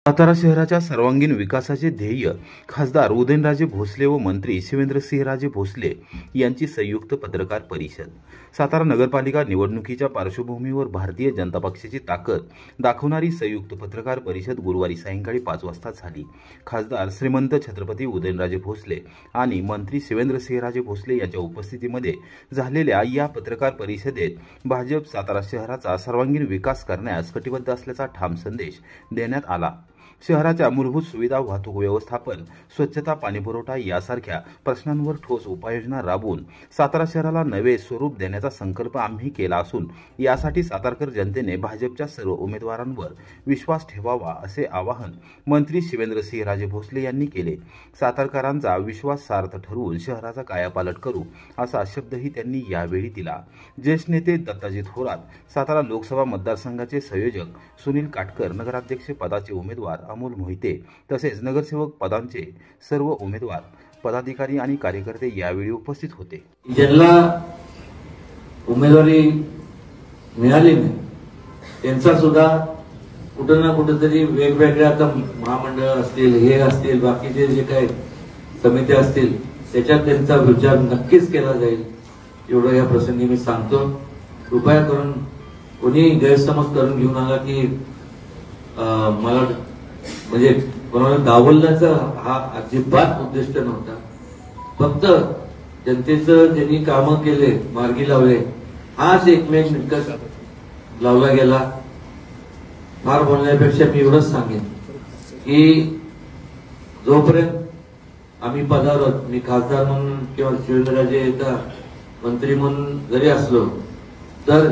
सातारा शहराच्या सर्वांगीण विकासाचे ध्येय खासदार उदयनराजे भोसले व मंत्री शिवेंद्रसिंहराजे भोसले यांची संयुक्त पत्रकार परिषद। सातारा नगरपालिका निवडणुकीच्या पार्श्वभूमीवर भारतीय जनता पक्षाची ताकद दाखवणारी संयुक्त पत्रकार परिषद गुरुवारी सायंकाळी 5 वाजता झाली। खासदार श्रीमंत छत्रपती उदयनराजे भोसले आणि मंत्री शिवेंद्रसिंहराजे भोसले यांच्या उपस्थितीमध्ये झालेल्या या पत्रकार परिषदेत भाजप सातारा शहराचा सर्वांगीण विकास करण्यास कटिबद्ध असल्याचा ठाम संदेश देण्यात आला। शहराच्या मूलभूत सुविधा, वाहतूक व्यवस्थापन, स्वच्छता, पाणीपुरवठा यासारख्या प्रश्नांवर ठोस उपाययोजना राबवून सातारा शहराला नवे स्वरूप देण्याचा संकल्प आम्ही केला असून यासाठी सातारकर जनतेने भाजपच्या सर्व उमेदवारांवर विश्वास ठेवावा असे आवाहन मंत्री शिवेंद्रसिंहराजे भोसले यांनी केले। सातारकरांचा विश्वास सार्थ ठरवून शहराचा कायापालट करू असा शब्दही त्यांनी यावेळी दिला। ज्येष्ठ नेते दत्ताजी थोरात, सातारा लोकसभा मतदारसंघाचे संयोजक सुनील काटकर, नगराध्यक्ष पदाचे उमेदवार अमोल मोहिते तसेच नगरसेवक पदांचे सर्व उमेदवार, पदाधिकारी आणि कार्यकर्ते यावेळी उपस्थित होते। ज्यांना उमेदवारी मिळाली नाही त्यांचा सुद्धा कुठे ना कुठेतरी वेगवेगळ्या आता महामंडळ असतील, हे असतील, बाकीचे जे काही समित्या असतील त्याच्यात त्यांचा विचार नक्कीच केला जाईल एवढं या प्रसंगी मी सांगतो। कृपया करून कोणी गैरसमज करून घेऊ नका की मला म्हणजे कोणाला डावलण्याचा हा अजिबात उद्दिष्ट नव्हता। फक्त जनतेचं ज्यांनी कामं केले, मार्गी लावले, हाच एकमेव निकष लावला गेला। फार बोलण्यापेक्षा मी एवढंच सांगेन की जोपर्यंत आम्ही पदावर, मी खासदार म्हणून किंवा शिवेंद्रराजे येता मंत्री म्हणून जरी असलो तर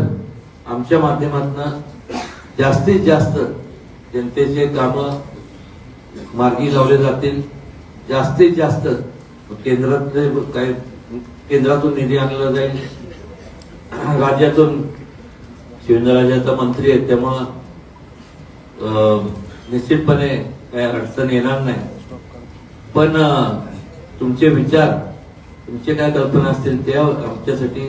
आमच्या माध्यमातून जास्तीत जास्त जनतेचे कामं मार्गी लावले जातील। जास्तीत जास्त केंद्रातून निधी आणला जाईल, राज्यातून शिवेंद्रराजेचा मंत्री आहे त्यामुळं निश्चितपणे काही अडचण येणार नाही। पण तुमचे विचार, तुमचे काय कल्पना असतील त्या आमच्यासाठी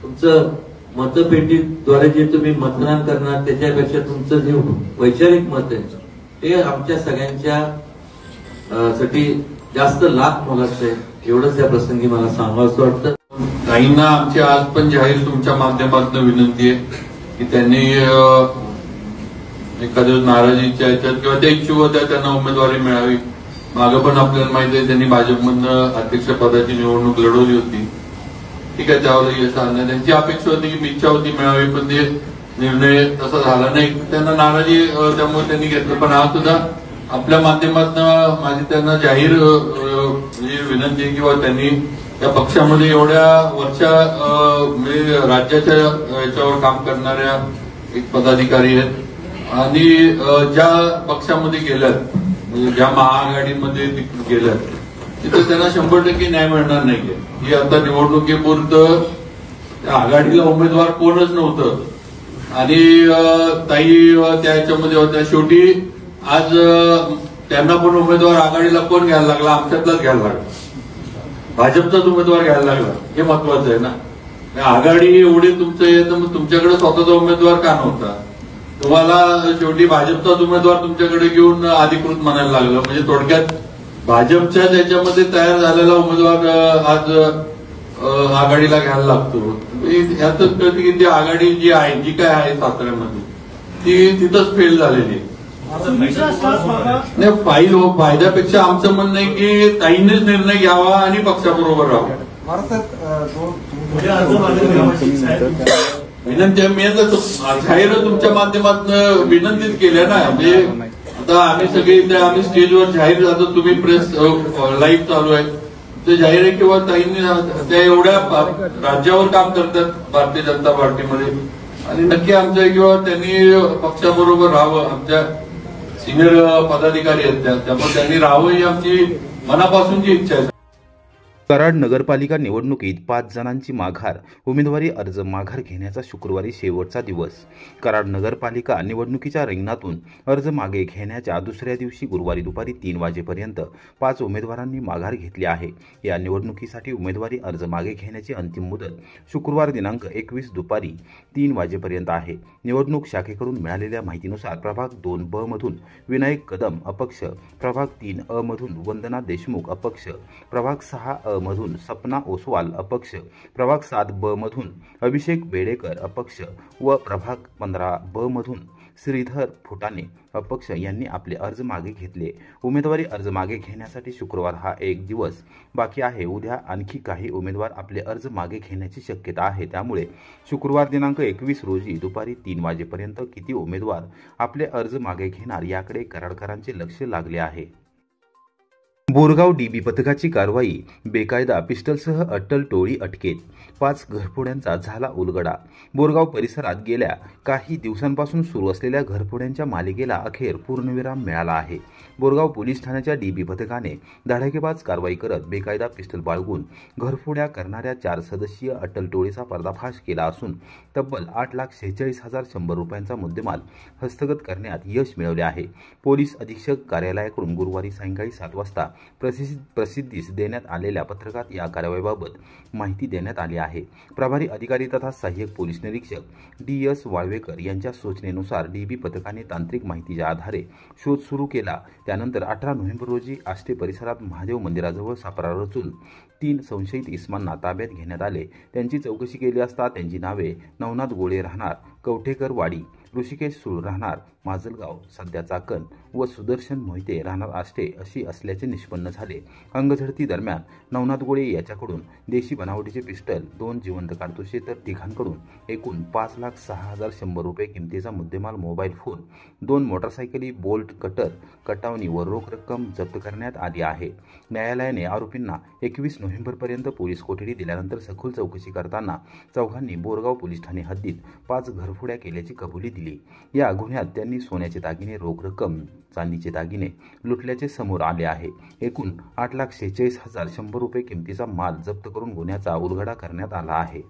तुमचं मतपेटीद्वारे जे तुम्ही मतदान करणार त्याच्यापेक्षा तुमचं जे वैचारिक मत आहे ते आमच्या सगळ्यांच्या साठी जास्त लाभ मोलाचं आहे एवढंच या प्रसंगी मला सांगावंसं वाटतं। काहींना आमची आज पण जाहीर तुमच्या माध्यमातून विनंती आहे की त्यांनी एखाद्या नाराजीच्या याच्यात किंवा त्या इच्छुक होत्या त्यांना उमेदवारी मिळावी। मागं पण आपल्याला माहिती आहे त्यांनी भाजपमधनं अध्यक्षपदाची निवडणूक लढवली होती, ठीक आहे, त्यावर यश आलं नाही। त्यांची अपेक्षा होती की इच्छा होती मिळावी पण ते निर्णय तसा झाला नाही, त्यांना नाराजी त्यामुळे त्यांनी घेतलं। पण हा सुद्धा आपल्या माध्यमातून माझी त्यांना जाहीर विनंती आहे किंवा त्यांनी त्या पक्षामध्ये एवढ्या वर्षा म्हणजे राज्याच्या याच्यावर काम करणाऱ्या एक पदाधिकारी आहेत आणि ज्या पक्षामध्ये गेल्यात म्हणजे ज्या महाआघाडीमध्ये गेल्यात तिथे त्यांना 100% न्याय मिळणार नाहीये। ही आता निवडणुकीपुरतं त्या आघाडीला उमेदवार कोणच नव्हतं आणि ताई त्या याच्यामध्ये होत्या। शेवटी आज त्यांना पण उमेदवार आघाडीला कोण घ्यायला लागला? आमच्यातलाच घ्यायला लागला, भाजपचाच उमेदवार घ्यायला लागला। हे महत्वाचं आहे ना। आघाडी एवढी तुमचं आहे तर मग तुमच्याकडे स्वतःचा उमेदवार का नव्हता? तुम्हाला शेवटी भाजपचाच उमेदवार तुमच्याकडे घेऊन अधिकृत म्हणायला लागलं। म्हणजे थोडक्यात भाजपच्या त्याच्यामध्ये तयार झालेला उमेदवार आज आघाडीला घ्यायला लागतो। यातच कळते की ती आघाडी जी आहे, जी काय आहे साताऱ्यामध्ये ती तिथंच फेल झालेली आहे। फायद्यापेक्षा आमचं म्हणणं आहे की ताईंनीच निर्णय घ्यावा आणि पक्षाबरोबर राहावं। विनंती मी जाहीर तुमच्या माध्यमातून विनंतीच केल्या ना। म्हणजे आता आम्ही सगळे इथे आम्ही स्टेजवर जाहीर जातो, तुम्ही प्रेस लाईव्ह चालू आहे ते जाहीर आहे किंवा ताईंनी त्या एवढ्या राज्यावर काम करतात भारतीय जनता पार्टीमध्ये आणि नक्की आमच्या किंवा त्यांनी पक्षाबरोबर राहावं। आमच्या सिनियर पदाधिकारी आहेत त्यामुळे त्यांनी राहावं ही आमची मनापासूनची इच्छा आहे। कराड नगरपालिका निवडणुकीत 5 जणांची माघार. उमेदवारी अर्ज माघार घेण्याचा शुक्रवारी शेवटचा दिवस. कराड नगरपालिका निवडणुकीच्या रिंगणातून अर्ज मागे घेण्याच्या दुसऱ्या दिवशी गुरुवारी दुपारी 3 वाजेपर्यंत 5 उमेदवारांनी माघार घेतली आहे. या निवडणुकीसाठी उमेदवारी अर्ज मागे घेण्याची अंतिम मुदत शुक्रवार दिनांक 21 दुपारी 3 वाजेपर्यंत आहे. निवडणूक शाखेकडून मिळालेल्या माहितीनुसार प्रभाग 2 ब मधून विनायक कदम अपक्ष, प्रभाग 3 अ मधून वंदना देशमुख अपक्ष, प्रभाग 6 अ मधून सपना ओसवाल अपक्ष, प्रभाग 7 ब मधून अभिषेक बेडेकर अपक्ष व प्रभाग 15 ब मधून श्रीधर फुटाणे अपक्ष यांनी आपले अर्ज मागे घेतले. उमेदवारी अर्ज मागे घेण्यासाठी शुक्रवार हा एक दिवस बाकी आहे. उद्या आणखी काही उमेदवार आपले अर्ज मागे घेण्याची शक्यता आहे. त्यामुळे शुक्रवार दिनांक 21 रोजी दुपारी 3 वाजेपर्यंत किती उमेदवार आपले अर्ज मागे घेणार याकडे कराडकरांचे लक्ष लागले आहे. बोरगाव डीबी पथकाची कारवाई. बेकायदा पिस्टलसह अट्टल टोळी अटकेत. 5 घरफोड्यांचा झाला उलगडा. बोरगाव परिसरात गेल्या काही दिवसांपासून सुरू असलेल्या घरफोड्यांच्या मालिकेला अखेर पूर्णविराम मिळाला आहे. बोरगाव पोलीस ठाण्याच्या डीबी पथकाने धडाकेबाज कारवाई करत बेकायदा पिस्टल बाळगून घरफोड्या करणाऱ्या 4 सदस्यीय अट्टल टोळीचा पर्दाफाश केला असून तब्बल 8,46,100 रुपयांचा मुद्देमाल हस्तगत करण्यात यश मिळवले आहे. पोलीस अधीक्षक कार्यालयाकडून गुरुवारी सायंकाळी 7 वाजता प्रसिद्धीस देण्यात आलेल्या पत्रकात या कारवाईबाबत माहिती देण्यात आली आहे. प्रभारी अधिकारी तथा सहाय्यक पोलीस निरीक्षक DS वाळवेकर यांच्या सूचनेनुसार डीबी पथकाने तांत्रिक माहितीच्या आधारे शोध सुरू केला. त्यानंतर 18 नोव्हेंबर रोजी आष्टे परिसरात महादेव मंदिराजवळ सापळा रचून 3 संशयित इसमांना ताब्यात घेण्यात आले. त्यांची चौकशी केली असता त्यांची नावे नवनाथ गोळे राहणार कवठेकर वाडी, ऋषिकेश सूळ राहणार माजलगाव सध्या चाकण व सुदर्शन मोहिते राहणार आष्टे अशी असल्याचे निष्पन्न झाले. अंगझडती दरम्यान नवनाथ गोळे याच्याकडून देशी बनावटीचे पिस्टल, 2 जिवंत काडतुसे तर तिघांकडून एकूण 5,06,100 रुपये किमतीचा मुद्देमाल, मोबाईल फोन, 2 मोटरसायकली, बोल्ट कटर, कटावणी व रोख रक्कम जप्त करण्यात आली आहे. न्यायालयाने आरोपींना 21 नोव्हेंबरपर्यंत पोलीस कोठडी दिल्यानंतर सखोल चौकशी करताना चौघांनी बोरगाव पोलीस ठाणे हद्दीत 5 घरफोड्या केल्याची कबुली दिली. या गुन्ह्यात त्यांनी सोन्याचे दागिने, रोख रक्कम, चांदीचे दागिने लुटल्याचे समोर आले आहे. एकूण 8,46,100 रुपये किमतीचा माल जप्त करून गुन्ह्याचा उलगडा करण्यात आला आहे.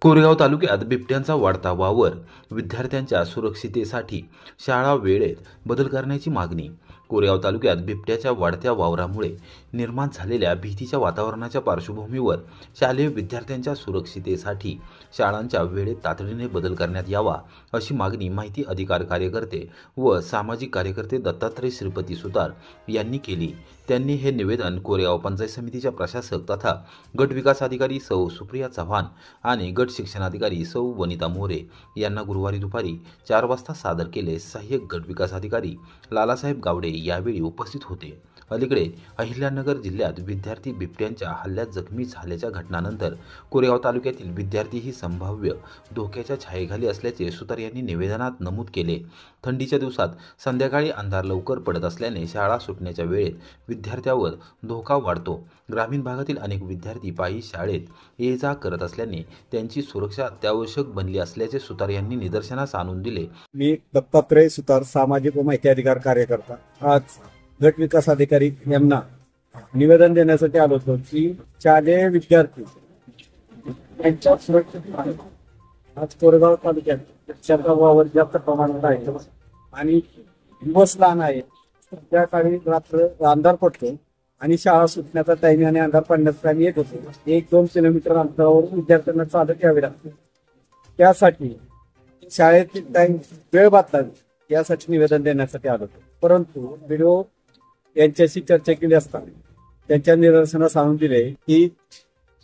कोरेगाव तालुक्यात बिबट्यांचा वाढता वावर. विद्यार्थ्यांच्या सुरक्षितेसाठी शाळा वेळेत बदल करण्याची मागणी. कोरेगाव तालुक्यात बिबट्याच्या वाढत्या वावरामुळे निर्माण झालेल्या भीतीच्या वातावरणाच्या पार्श्वभूमीवर शालेय विद्यार्थ्यांच्या सुरक्षितेसाठी शाळांच्या वेळेत तातडीने बदल करण्यात यावा अशी मागणी माहिती अधिकार कार्यकर्ते व सामाजिक कार्यकर्ते दत्तात्रय श्रीपती सुतार यांनी केली. त्यांनी हे निवेदन कोरेगाव पंचायत समितीच्या प्रशासक तथा गट विकास अधिकारी सौ सुप्रिया चव्हाण आणि गट शिक्षणाधिकारी सौ वनिता मोरे यांना गुरुवारी दुपारी 4 वाजता सादर केले. सहाय्यक गट विकास अधिकारी लालासाहेब गावडे यावेळी उपस्थित होते. अलीकडे अहिल्यानगर जिल्ह्यात विद्यार्थी बिबट्यांच्या हल्ल्यात जखमी झाल्याच्या घटनांनंतर कोरेगाव तालुक्यातील विद्यार्थी ही संभाव्य धोक्याच्या छायेखाली असल्याचे सुतार यांनी निवेदनात नमूद केले. थंडीच्या दिवसात संध्याकाळी अंधार लवकर पडत असल्याने शाळा सुटण्याच्या वेळेत विद्यार्थ्यावर धोका वाढतो. ग्रामीण भागातील अनेक विद्यार्थी पायी शाळेत ये जा करत असल्याने त्यांची सुरक्षा अत्यावश्यक बनली असल्याचे सुतार यांनी निदर्शनास आणून दिले. मी दत्तात्रय सुतार, सामाजिक व माहिती अधिकार कार्यकर्ता, आज गट विकास अधिकारी यांना निवेदन देण्यासाठी आलो होतो की शालेय विद्यार्थी यांच्या सुरक्षेसाठी आज कोरेगाव तालुक्यात शहराचा वावर जास्त प्रमाणात आहे आणि दिवस लहान आहे. त्या काळी रात्र अंधार पडतो आणि शाळा सुटण्याचा टाइम आणि अंधार पडण्याचा टाइम येत होतो. 1-2 किलोमीटर अंतरावर विद्यार्थ्यांना चालत यावे लागते. त्यासाठी शाळेची टाइम वेळ बदलावी यासाठी निवेदन देण्यासाठी आलो होतो. परंतु व्हिडिओ यांच्याशी चर्चा केली असता त्यांच्या निदर्शनास आणून दिले की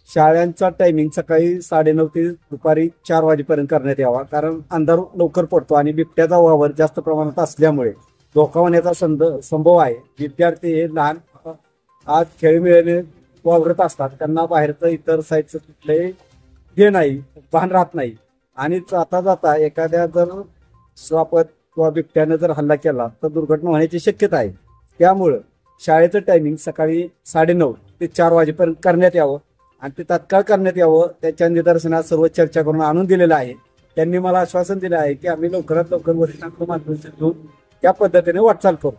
शाळांचा टायमिंग सकाळी 9:30 ते दुपारी 4 वाजेपर्यंत करण्यात यावा, कारण अंधार लवकर पडतो आणि बिबट्याचा वावर जास्त प्रमाणात असल्यामुळे धोका होण्याचा संभव आहे. विद्यार्थी हे लहान आज खेळमेळ्याने वावरत असतात, त्यांना बाहेरचं इतर साईडचं कुठलंही हे नाही, भान राहत नाही आणि जाता जाता एखाद्या जर स्वापत किंवा बिबट्याने जर हल्ला केला तर दुर्घटना होण्याची शक्यता आहे. त्यामुळं शाळेचं टायमिंग सकाळी 9:30 ते 4 वाजेपर्यंत करण्यात यावं आणि ते तात्काळ करण्यात यावं. त्याच्या निदर्शनात सर्व चर्चा करून आणून दिलेलं आहे. त्यांनी मला आश्वासन दिलं आहे की आम्ही लवकरात लवकर वरिष्ठांकडून मार्गदर्शन घेऊन त्या पद्धतीने वाटचाल करू.